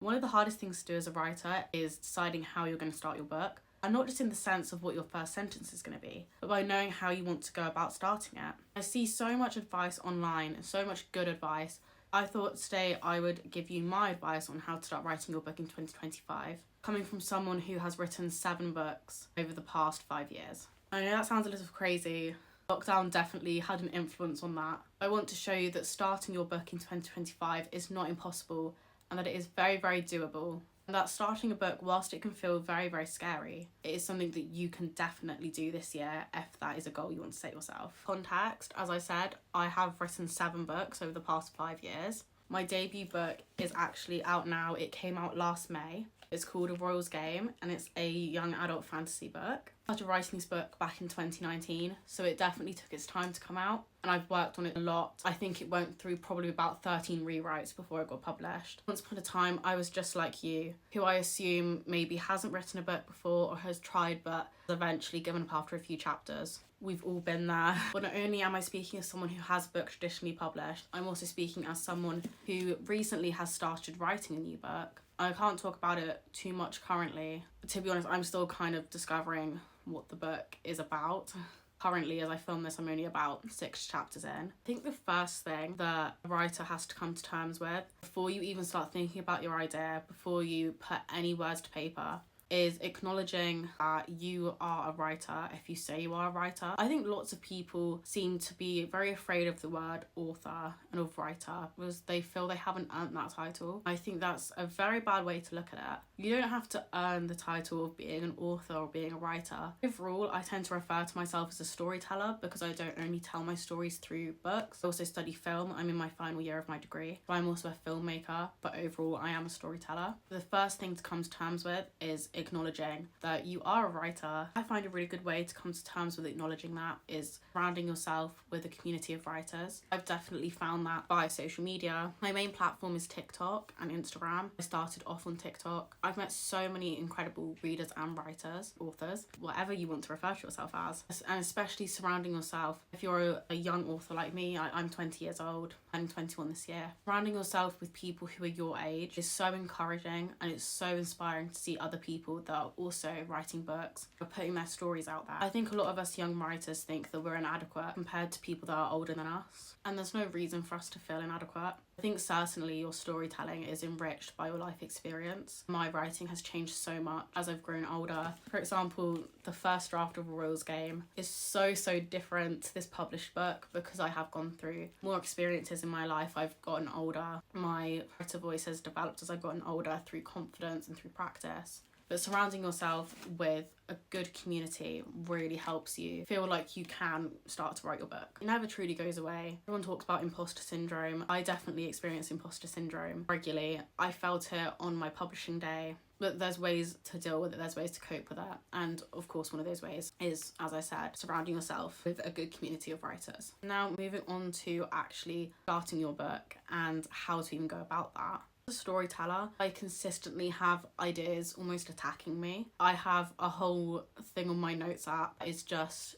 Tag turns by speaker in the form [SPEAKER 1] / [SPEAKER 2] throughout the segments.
[SPEAKER 1] One of the hardest things to do as a writer is deciding how you're going to start your book. And not just in the sense of what your first sentence is going to be, but by knowing how you want to go about starting it. I see so much advice online and so much good advice. I thought today I would give you my advice on how to start writing your book in 2025, coming from someone who has written 7 books over the past 5 years. I know that sounds a little crazy. Lockdown definitely had an influence on that. I want to show you that starting your book in 2025 is not impossible and that it is very, very doable. And that starting a book, whilst it can feel very, very scary, it is something that you can definitely do this year if that is a goal you want to set yourself. Context, as I said, I have written 7 books over the past 5 years. My debut book is actually out now. It came out last May. It's called A Royal's Game and it's a young adult fantasy book. I started writing this book back in 2019, so it definitely took its time to come out. And I've worked on it a lot. I think it went through probably about 13 rewrites before it got published. Once upon a time, I was just like you, who I assume maybe hasn't written a book before or has tried but has eventually given up after a few chapters. We've all been there. But not only am I speaking as someone who has a book traditionally published, I'm also speaking as someone who recently has started writing a new book. I can't talk about it too much currently. To be honest, I'm still kind of discovering what the book is about. Currently, as I film this, I'm only about 6 chapters in. I think the first thing that a writer has to come to terms with before you even start thinking about your idea, before you put any words to paper, is acknowledging that you are a writer if you say you are a writer. I think lots of people seem to be very afraid of the word author and of writer because they feel they haven't earned that title. I think that's a very bad way to look at it. You don't have to earn the title of being an author or being a writer. Overall, I tend to refer to myself as a storyteller because I don't only tell my stories through books. I also study film. I'm in my final year of my degree. I'm also a filmmaker, but overall I am a storyteller. The first thing to come to terms with is acknowledging that you are a writer. I find a really good way to come to terms with acknowledging that is surrounding yourself with a community of writers. I've definitely found that by social media. My main platform is TikTok and Instagram. I started off on TikTok. I've met so many incredible readers and writers, authors, whatever you want to refer to yourself as, and especially surrounding yourself. If you're a young author like me, I'm 20 years old, I'm 21 this year. Surrounding yourself with people who are your age is so encouraging and it's so inspiring to see other people that are also writing books or putting their stories out there. I think a lot of us young writers think that we're inadequate compared to people that are older than us, and there's no reason for us to feel inadequate. I think certainly your storytelling is enriched by your life experience. My writing has changed so much as I've grown older. For example, the first draft of A Royal's Game is so different to this published book because I have gone through more experiences in my life. I've gotten older. My writer voice has developed as I've gotten older through confidence and through practice. But surrounding yourself with a good community really helps you feel like you can start to write your book. It never truly goes away. Everyone talks about imposter syndrome. I definitely experience imposter syndrome regularly. I felt it on my publishing day. But there's ways to deal with it, there's ways to cope with that. And of course, one of those ways is, as I said, surrounding yourself with a good community of writers. Now, moving on to actually starting your book and how to even go about that. As a storyteller, I consistently have ideas almost attacking me. I have a whole thing on my notes app. It's just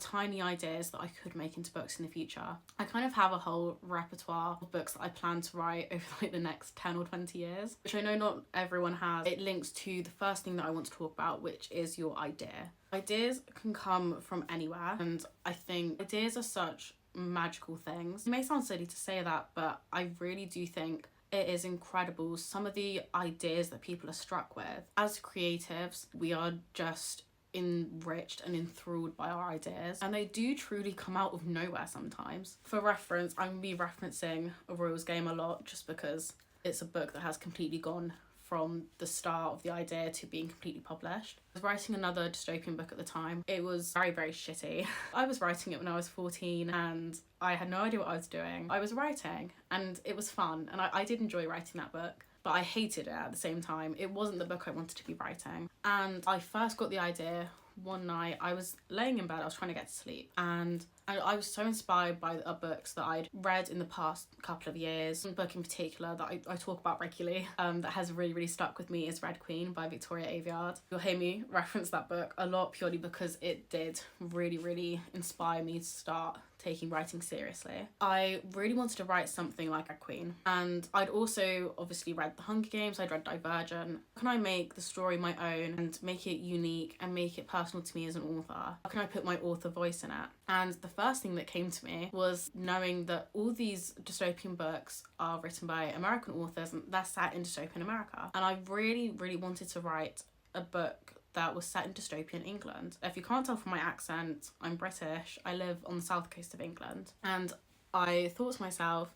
[SPEAKER 1] tiny ideas that I could make into books in the future. I kind of have a whole repertoire of books that I plan to write over like the next 10 or 20 years, which I know not everyone has. It links to the first thing that I want to talk about, which is your idea. Ideas can come from anywhere, and I think ideas are such magical things. It may sound silly to say that, but I really do think it is incredible some of the ideas that people are struck with. As creatives, we are just enriched and enthralled by our ideas, and they do truly come out of nowhere sometimes. For reference, I'm going to be referencing A Royal's Game a lot just because it's a book that has completely gone from the start of the idea to being completely published. I was writing another dystopian book at the time. It was very shitty. I was writing it when I was 14 and I had no idea what I was doing. I was writing and it was fun, and I did enjoy writing that book, but I hated it at the same time. It wasn't the book I wanted to be writing. And I first got the idea one night. I was laying in bed, I was trying to get to sleep, and I was so inspired by books that I'd read in the past couple of years. One book in particular that I talk about regularly that has really stuck with me is Red Queen by Victoria Aveyard. You'll hear me reference that book a lot purely because it did really inspire me to start taking writing seriously. I really wanted to write something like a queen, and I'd also obviously read The Hunger Games, I'd read Divergent. How can I make the story my own and make it unique and make it personal to me as an author? How can I put my author voice in it? And the first thing that came to me was knowing that all these dystopian books are written by American authors and they're set in dystopian America. And I really, really wanted to write a book that was set in dystopian England. If you can't tell from my accent, I'm British. I live on the south coast of England. And I thought to myself,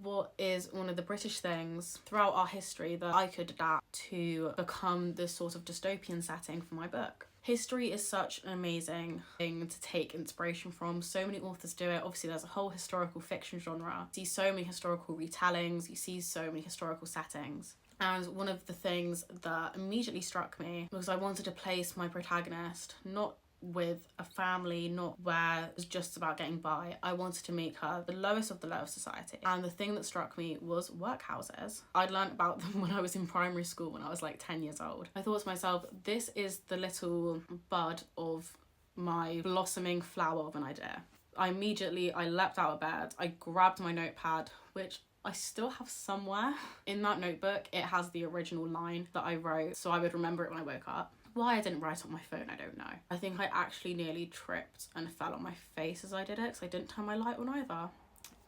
[SPEAKER 1] what is one of the British things throughout our history that I could adapt to become this sort of dystopian setting for my book? History is such an amazing thing to take inspiration from. So many authors do it. Obviously, there's a whole historical fiction genre. You see so many historical retellings. You see so many historical settings. And one of the things that immediately struck me was I wanted to place my protagonist not with a family, not where it was just about getting by. I wanted to make her the lowest of the low of society. And the thing that struck me was workhouses. I'd learned about them when I was in primary school, when I was like 10 years old. I thought to myself, this is the little bud of my blossoming flower of an idea. I leapt out of bed, I grabbed my notepad, which I still have somewhere. In that notebook, it has the original line that I wrote, so I would remember it when I woke up. Why I didn't write it on my phone, I don't know. I think I actually nearly tripped and fell on my face as I did it, because I didn't turn my light on either,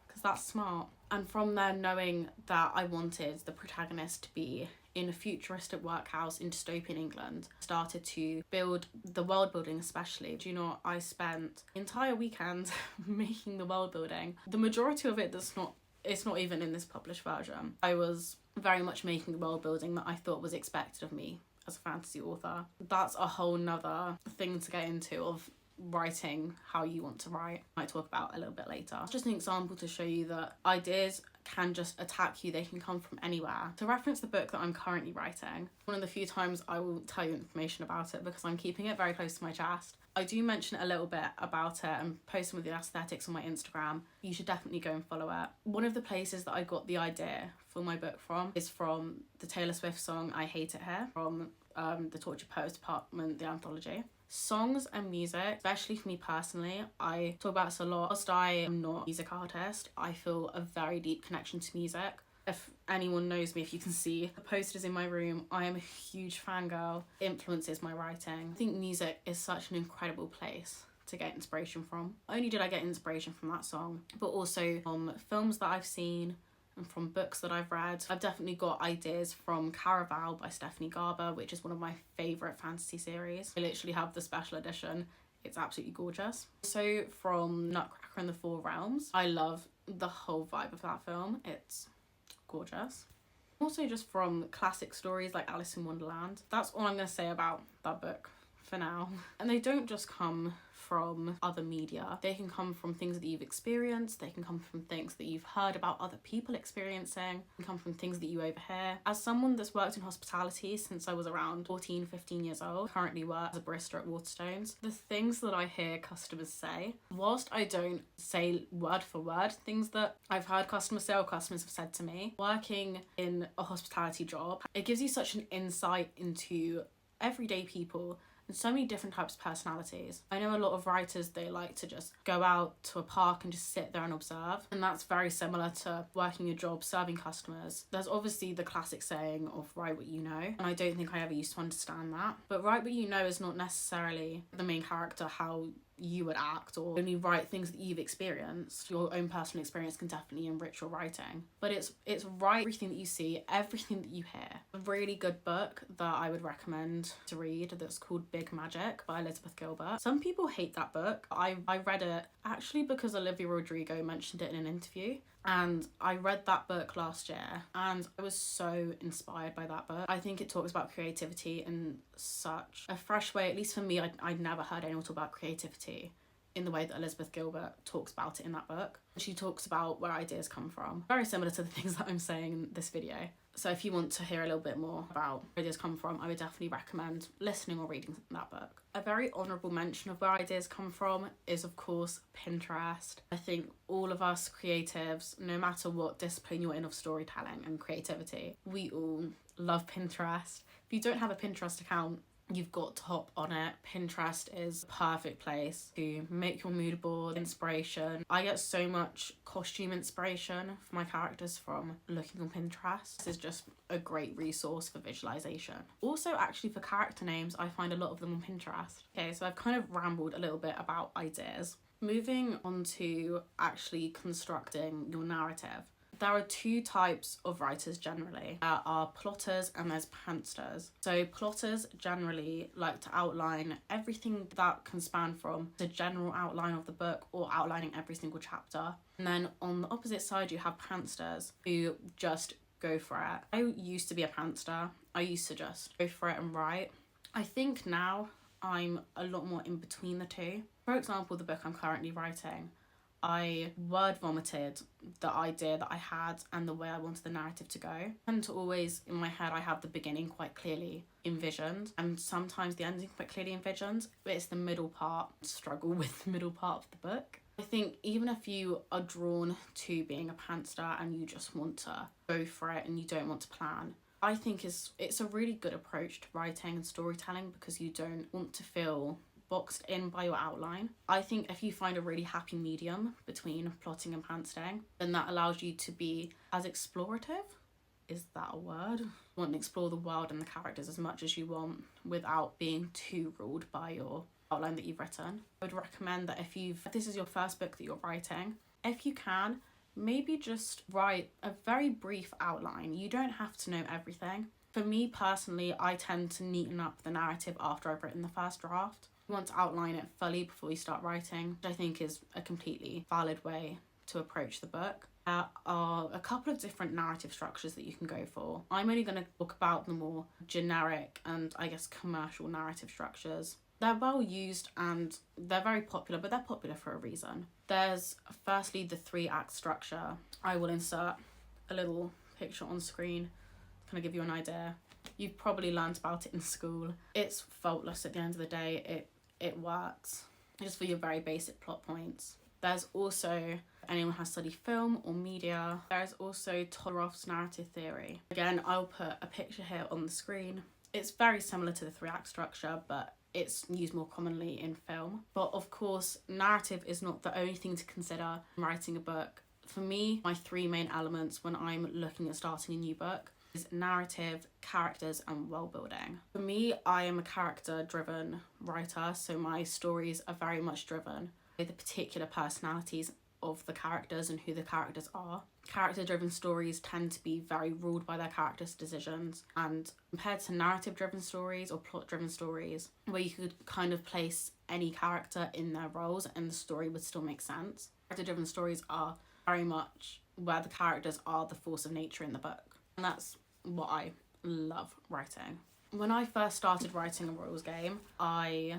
[SPEAKER 1] because that's smart. And from there, knowing that I wanted the protagonist to be in a futuristic workhouse in dystopian England, started to build the world building especially. Do you know what? I spent the entire weekend making the world building. The majority of it it's not even in this published version. I was very much making the world building that I thought was expected of me as a fantasy author. That's a whole nother thing to get into of writing how you want to write. I might talk about a little bit later. It's just an example to show you that ideas can just attack you. They can come from anywhere. To reference the book that I'm currently writing, one of the few times I will tell you information about it because I'm keeping it very close to my chest. I do mention a little bit about it and post some of the aesthetics on my Instagram. You should definitely go and follow it. One of the places that I got the idea for my book from is from the Taylor Swift song I Hate It Here, from the Tortured Poets Department, the anthology. Songs and music, especially for me personally, I talk about this a lot. Whilst I am not a music artist, I feel a very deep connection to music. If anyone knows me, if you can see the posters in my room, I am a huge fangirl. It influences my writing. I think music is such an incredible place to get inspiration from. Not only did I get inspiration from that song, but also from films that I've seen and from books that I've read. I've definitely got ideas from Caraval by Stephanie Garber, which is one of my favourite fantasy series. I literally have the special edition. It's absolutely gorgeous. So from Nutcracker and the Four Realms, I love the whole vibe of that film. It's gorgeous. Also just from classic stories like Alice in Wonderland. That's all I'm going to say about that book for now. And they don't just come from other media. They can come from things that you've experienced. They can come from things that you've heard about other people experiencing. They can come from things that you overhear. As someone that's worked in hospitality since I was around 14, 15 years old, currently work as a barista at Waterstones, the things that I hear customers say, whilst I don't say word for word things that I've heard customers say or customers have said to me, working in a hospitality job, it gives you such an insight into everyday people and so many different types of personalities. I know a lot of writers, they like to just go out to a park and just sit there and observe. And that's very similar to working a job, serving customers. There's obviously the classic saying of write what you know. And I don't think I ever used to understand that. But write what you know is not necessarily the main character, how you would act, or only write things that you've experienced. Your own personal experience can definitely enrich your writing, but it's write everything that you see, everything that you hear. A really good book that I would recommend to read that's called Big Magic by Elizabeth Gilbert. Some people hate that book. I read it actually because Olivia Rodrigo mentioned it in an interview, and I read that book last year and I was so inspired by that book. I think it talks about creativity in such a fresh way. At least for me, I'd never heard anyone talk about creativity in the way that Elizabeth Gilbert talks about it in that book. She talks about where ideas come from. Very similar to the things that I'm saying in this video. So if you want to hear a little bit more about where ideas come from, I would definitely recommend listening or reading that book. A very honourable mention of where ideas come from is, of course, Pinterest. I think all of us creatives, no matter what discipline you're in of storytelling and creativity, we all love Pinterest. If you don't have a Pinterest account, you've got to hop on it. Pinterest is a perfect place to make your mood board, inspiration. I get so much costume inspiration for my characters from looking on Pinterest. This is just a great resource for visualization. Also, actually, for character names, I find a lot of them on Pinterest. Okay, so I've kind of rambled a little bit about ideas. Moving on to actually constructing your narrative. There are two types of writers generally. There are plotters and there's pantsers. So plotters generally like to outline everything that can span from the general outline of the book or outlining every single chapter. And then on the opposite side, you have pantsers who just go for it. I used to be a pantser. I used to just go for it and write. I think now I'm a lot more in between the two. For example, the book I'm currently writing, I word vomited the idea that I had and the way I wanted the narrative to go. And to always, in my head, I have the beginning quite clearly envisioned and sometimes the ending quite clearly envisioned, but it's the middle part, struggle with the middle part of the book. I think even if you are drawn to being a pantser and you just want to go for it and you don't want to plan, I think it's a really good approach to writing and storytelling because you don't want to feel boxed in by your outline. I think if you find a really happy medium between plotting and pantsering, then that allows you to be as explorative, is that a word? You want to explore the world and the characters as much as you want without being too ruled by your outline that you've written. I would recommend that if this is your first book that you're writing, if you can, maybe just write a very brief outline. You don't have to know everything. For me personally, I tend to neaten up the narrative after I've written the first draft. You want to outline it fully before you start writing, which I think is a completely valid way to approach the book. There are a couple of different narrative structures that you can go for. I'm only going to talk about the more generic and I guess commercial narrative structures. They're well used and they're very popular, but they're popular for a reason. There's firstly the 3-act structure. I will insert a little picture on screen to kind of give you an idea. You've probably learned about it in school. It's faultless at the end of the day. It works just for your very basic plot points. There's also, if anyone has studied film or media, there's also Todorow's narrative theory. Again, I'll put a picture here on the screen. It's very similar to the 3-act structure, but it's used more commonly in film. But of course, narrative is not the only thing to consider in writing a book. For me, my 3 main elements when I'm looking at starting a new book is narrative, characters, and world building. For me, I am a character-driven writer, so my stories are very much driven by the particular personalities of the characters and who the characters are. Character-driven stories tend to be very ruled by their characters' decisions, and compared to narrative-driven stories or plot-driven stories, where you could kind of place any character in their roles and the story would still make sense, character-driven stories are very much where the characters are the force of nature in the book. And that's what I love writing. When I first started writing a roles game, I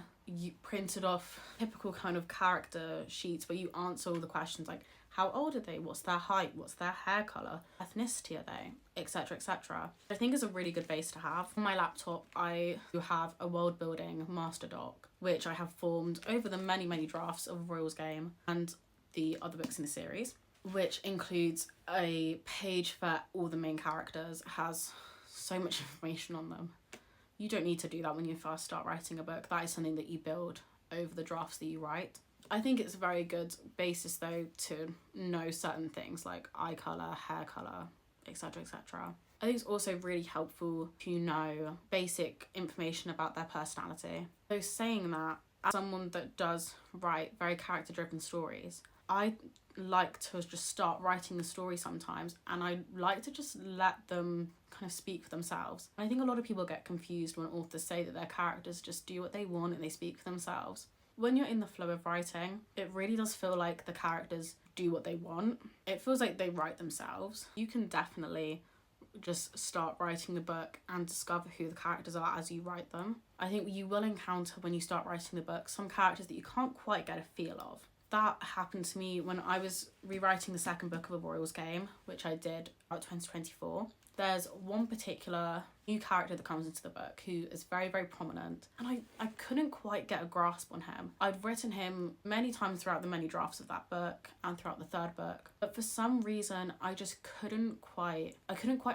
[SPEAKER 1] printed off typical kind of character sheets where you answer all the questions like, how old are they? What's their height? What's their hair colour? Ethnicity are they? Etc, etc. I think it's a really good base to have. On my laptop, I have a world building master doc, which I have formed over the many, many drafts of a roles game and the other books in the series, which includes a page for all the main characters. It has so much information on them. You don't need to do that when you first start writing a book. That is something that you build over the drafts that you write. I think it's a very good basis though to know certain things like eye colour, hair colour, etc, etc. I think it's also really helpful to know basic information about their personality. So saying that, as someone that does write very character driven stories, I like to just start writing the story sometimes and I like to just let them kind of speak for themselves. I think a lot of people get confused when authors say that their characters just do what they want and they speak for themselves. When you're in the flow of writing, it really does feel like the characters do what they want. It feels like they write themselves. You can definitely just start writing the book and discover who the characters are as you write them. I think you will encounter when you start writing the book some characters that you can't quite get a feel of. That happened to me when I was rewriting the second book of a Royals game, which I did about 2024. There's one particular new character that comes into the book who is very, very prominent, and I couldn't quite get a grasp on him. I'd written him many times throughout the many drafts of that book and throughout the third book, but for some reason I just couldn't quite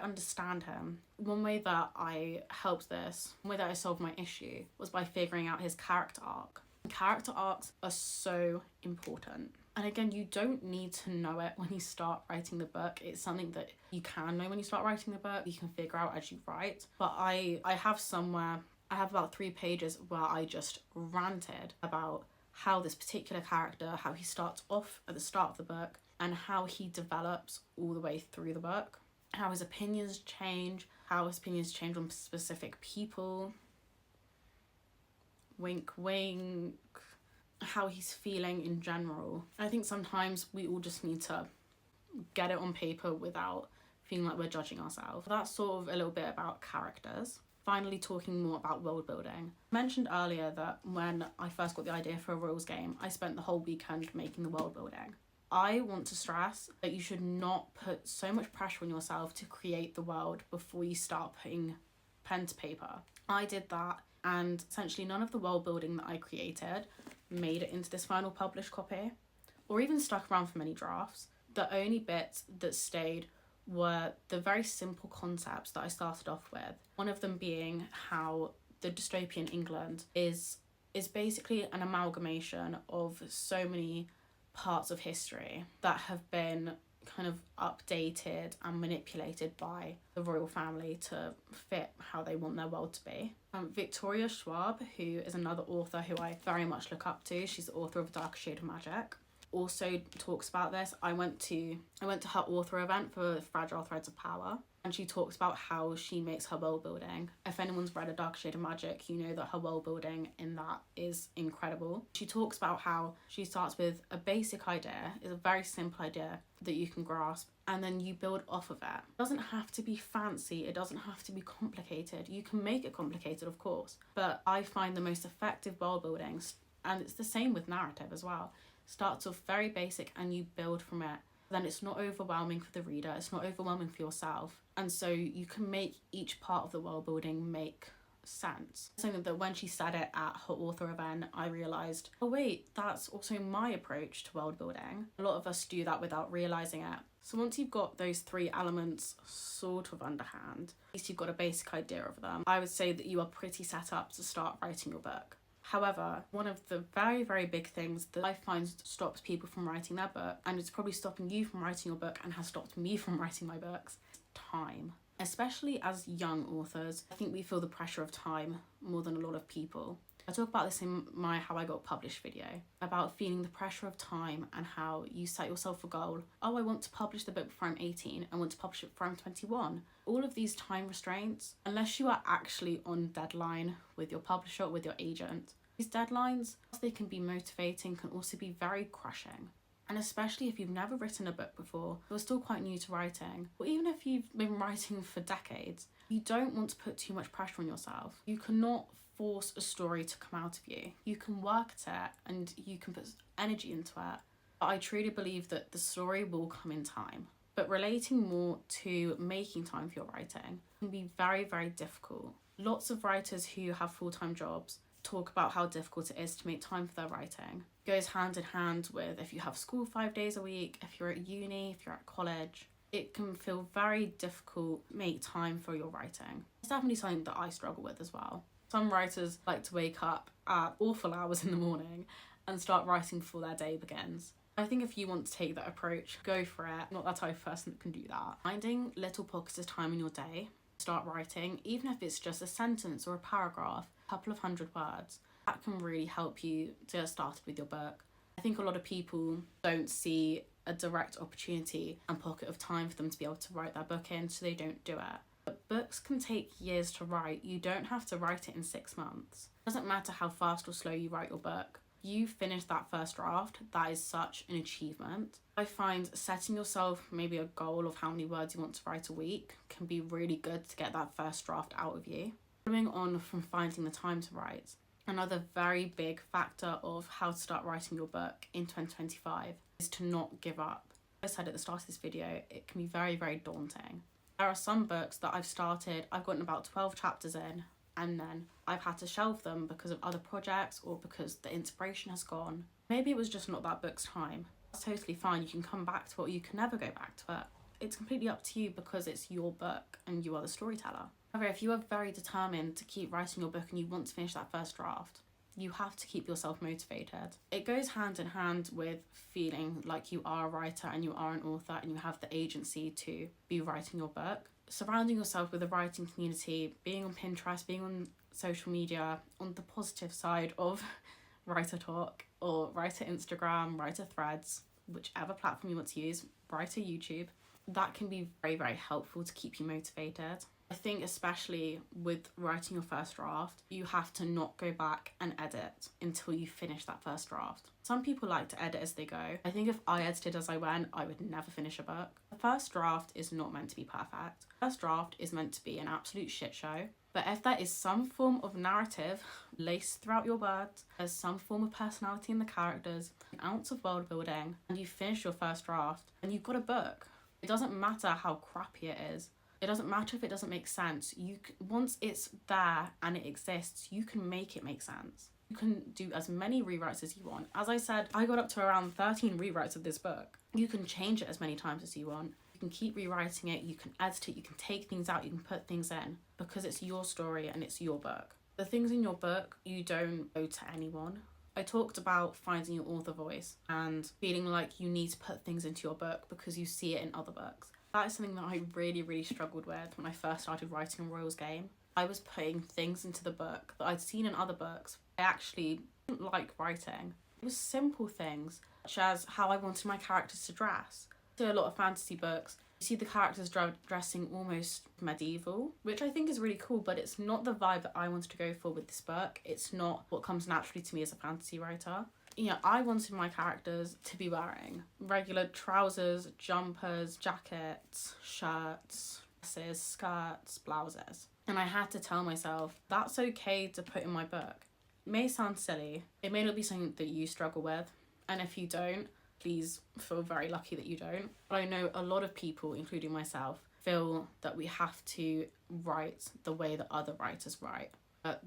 [SPEAKER 1] understand him. One way that I helped this, one way that I solved my issue, was by figuring out his character arc. Character arcs are so important. And again, you don't need to know it when you start writing the book. It's something that you can know when you start writing the book. You can figure out as you write. But I have about 3 pages where I just ranted about how this particular character, how he starts off at the start of the book and how he develops all the way through the book. How his opinions change, how his opinions change on specific people. Wink, wink. How he's feeling in general. I think sometimes we all just need to get it on paper without feeling like we're judging ourselves. That's sort of a little bit about characters. Finally, talking more about world building. I mentioned earlier that when I first got the idea for a rules game, I spent the whole weekend making the world building. I want to stress that you should not put so much pressure on yourself to create the world before you start putting pen to paper. I did that, and essentially none of the world building that I created made it into this final published copy, or even stuck around for many drafts. The only bits that stayed were the very simple concepts that I started off with. One of them being how the dystopian England is basically an amalgamation of so many parts of history that have been kind of updated and manipulated by the royal family to fit how they want their world to be. Victoria Schwab, who is another author who I very much look up to, she's the author of A Dark Shade of Magic, also talks about this. I went to her author event for Fragile Threads of Power, and she talks about how she makes her world building. If anyone's read A Dark Shade of Magic, you know that her world building in that is incredible. She talks about how she starts with a basic idea, it's a very simple idea that you can grasp, and then you build off of it. It doesn't have to be fancy, it doesn't have to be complicated. You can make it complicated, of course, but I find the most effective world building, and it's the same with narrative as well, starts off very basic and you build from it. Then it's not overwhelming for the reader, it's not overwhelming for yourself, and so you can make each part of the world building make sense. Something that when she said it at her author event, I realised, oh wait, that's also my approach to world building. A lot of us do that without realising it. So once you've got those 3 elements sort of underhand, at least you've got a basic idea of them, I would say that you are pretty set up to start writing your book. However, one of the very, very big things that I find stops people from writing their book, and it's probably stopping you from writing your book and has stopped me from writing my books, is time. Especially as young authors, I think we feel the pressure of time more than a lot of people. I talk about this in my How I Got Published video, about feeling the pressure of time and how you set yourself a goal. Oh, I want to publish the book before I'm 18. I want to publish it before I'm 21. All of these time restraints, unless you are actually on deadline with your publisher or with your agent, these deadlines, whilst they can be motivating, can also be very crushing. And especially if you've never written a book before, you're still quite new to writing, or even if you've been writing for decades, you don't want to put too much pressure on yourself. You cannot force a story to come out of you. You can work at it and you can put energy into it, but I truly believe that the story will come in time. But relating more to making time for your writing can be very, very difficult. Lots of writers who have full-time jobs talk about how difficult it is to make time for their writing. It goes hand in hand with if you have school 5 days a week, if you're at uni, if you're at college. It can feel very difficult to make time for your writing. It's definitely something that I struggle with as well. Some writers like to wake up at awful hours in the morning and start writing before their day begins. I think if you want to take that approach, go for it. I'm not that type of person that can do that. Finding little pockets of time in your day, start writing, even if it's just a sentence or a paragraph, a couple of 100 words, that can really help you to get started with your book. I think a lot of people don't see a direct opportunity and pocket of time for them to be able to write their book in, so they don't do it. But books can take years to write. You don't have to write it in 6 months. It doesn't matter how fast or slow you write your book. You finish that first draft, that is such an achievement. I find setting yourself maybe a goal of how many words you want to write a week can be really good to get that first draft out of you. Following on from finding the time to write, another very big factor of how to start writing your book in 2025 is to not give up. As I said at the start of this video, it can be very, very daunting. There are some books that I've started, I've gotten about 12 chapters in, and then I've had to shelve them because of other projects or because the inspiration has gone. Maybe it was just not that book's time. That's totally fine. You can come back to it or you can never go back to it. It's completely up to you because it's your book and you are the storyteller. However, if you are very determined to keep writing your book and you want to finish that first draft, you have to keep yourself motivated. It goes hand in hand with feeling like you are a writer and you are an author and you have the agency to be writing your book. Surrounding yourself with a writing community, being on Pinterest, being on social media, on the positive side of writer talk or writer Instagram, writer threads, whichever platform you want to use, writer YouTube, that can be very, very helpful to keep you motivated. I think especially with writing your first draft, you have to not go back and edit until you finish that first draft. Some people like to edit as they go. I think if I edited as I went, I would never finish a book. The first draft is not meant to be perfect. First draft is meant to be an absolute shit show. But if there is some form of narrative laced throughout your words, there's some form of personality in the characters, an ounce of world building, and you finish your first draft, and you've got a book. It doesn't matter how crappy it is. It doesn't matter if it doesn't make sense. Once it's there and it exists, you can make it make sense. You can do as many rewrites as you want. As I said, I got up to around 13 rewrites of this book. You can change it as many times as you want. You can keep rewriting it, you can edit it, you can take things out, you can put things in, because it's your story and it's your book. The things in your book, you don't owe to anyone. I talked about finding your author voice and feeling like you need to put things into your book because you see it in other books. That is something that I really, really struggled with when I first started writing Royal's Game. I was putting things into the book that I'd seen in other books I actually didn't like writing. It was simple things, such as how I wanted my characters to dress. So a lot of fantasy books, you see the characters dressing almost medieval, which I think is really cool, but it's not the vibe that I wanted to go for with this book. It's not what comes naturally to me as a fantasy writer. I wanted my characters to be wearing regular trousers, jumpers, jackets, shirts, dresses, skirts, blouses. And I had to tell myself, that's okay to put in my book. It may sound silly, it may not be something that you struggle with, and if you don't, please feel very lucky that you don't. But I know a lot of people, including myself, feel that we have to write the way that other writers write.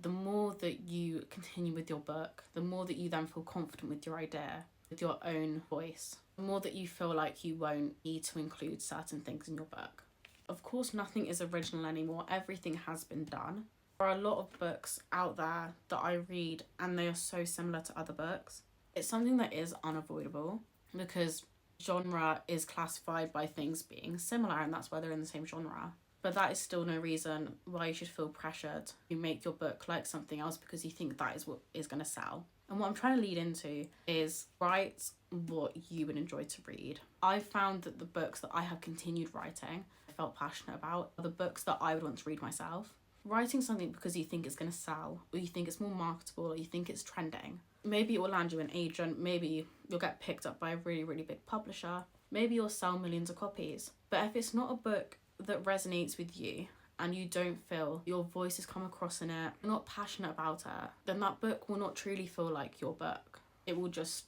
[SPEAKER 1] The more that you continue with your book, the more that you then feel confident with your idea, with your own voice, the more that you feel like you won't need to include certain things in your book. Of course, nothing is original anymore. Everything has been done. There are a lot of books out there that I read and they are so similar to other books. It's something that is unavoidable because genre is classified by things being similar and that's why they're in the same genre. But that is still no reason why you should feel pressured to make your book like something else because you think that is what is going to sell. And what I'm trying to lead into is write what you would enjoy to read. I've found that the books that I have continued writing, I felt passionate about, are the books that I would want to read myself. Writing something because you think it's going to sell, or you think it's more marketable, or you think it's trending. Maybe it will land you an agent, maybe you'll get picked up by a really, really big publisher, maybe you'll sell millions of copies. But if it's not a book that resonates with you and you don't feel your voice has come across in it, you're not passionate about it, then that book will not truly feel like your book. It will just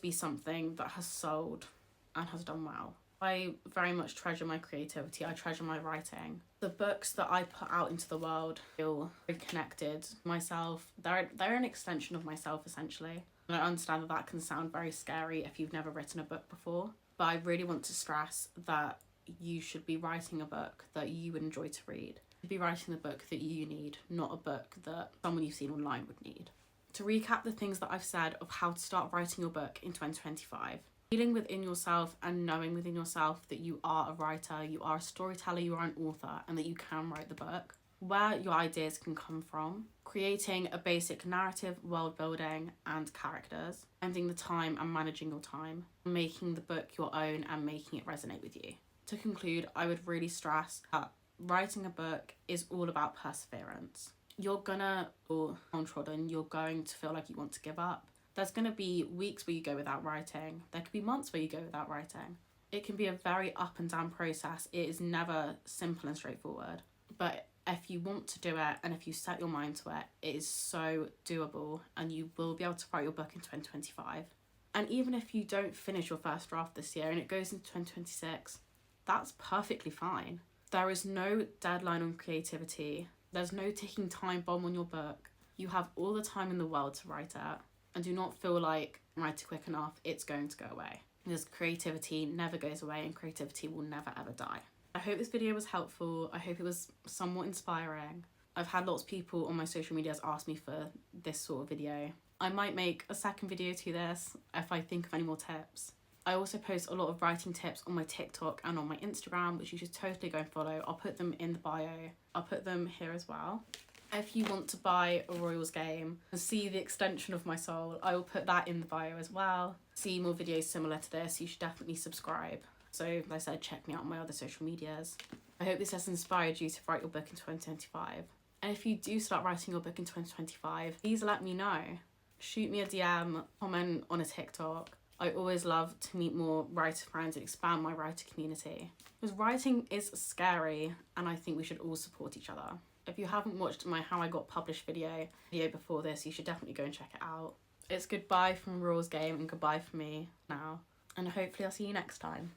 [SPEAKER 1] be something that has sold and has done well. I very much treasure my creativity. I treasure my writing. The books that I put out into the world feel very connected to myself. They're an extension of myself, essentially. And I understand that can sound very scary if you've never written a book before. But I really want to stress that you should be writing a book that you would enjoy to read. You should be writing the book that you need, not a book that someone you've seen online would need. To recap the things that I've said of how to start writing your book in 2025, feeling within yourself and knowing within yourself that you are a writer, you are a storyteller, you are an author, and that you can write the book, where your ideas can come from, creating a basic narrative, world building, and characters, spending the time and managing your time, making the book your own and making it resonate with you. To conclude, I would really stress that writing a book is all about perseverance. You're gonna feel downtrodden, you're going to feel like you want to give up. There's gonna be weeks where you go without writing. There could be months where you go without writing. It can be a very up and down process. It is never simple and straightforward. But if you want to do it and if you set your mind to it, it is so doable and you will be able to write your book in 2025. And even if you don't finish your first draft this year and it goes into 2026, that's perfectly fine. There is no deadline on creativity. There's no ticking time bomb on your book. You have all the time in the world to write it, and do not feel like write it quick enough, it's going to go away. Because creativity never goes away and creativity will never ever die. I hope this video was helpful. I hope it was somewhat inspiring. I've had lots of people on my social medias ask me for this sort of video. I might make a second video to this if I think of any more tips. I also post a lot of writing tips on my TikTok and on my Instagram, which you should totally go and follow. I'll put them in the bio. I'll put them here as well. If you want to buy a Royals game and see the extension of my soul, I will put that in the bio as well. See more videos similar to this, you should definitely subscribe. So, like I said, check me out on my other social medias. I hope this has inspired you to write your book in 2025. And if you do start writing your book in 2025, please let me know. Shoot me a DM, comment on a TikTok. I always love to meet more writer friends and expand my writer community. Because writing is scary and I think we should all support each other. If you haven't watched my How I Got Published video before this, you should definitely go and check it out. It's goodbye from Royals Game and goodbye from me now. And hopefully I'll see you next time.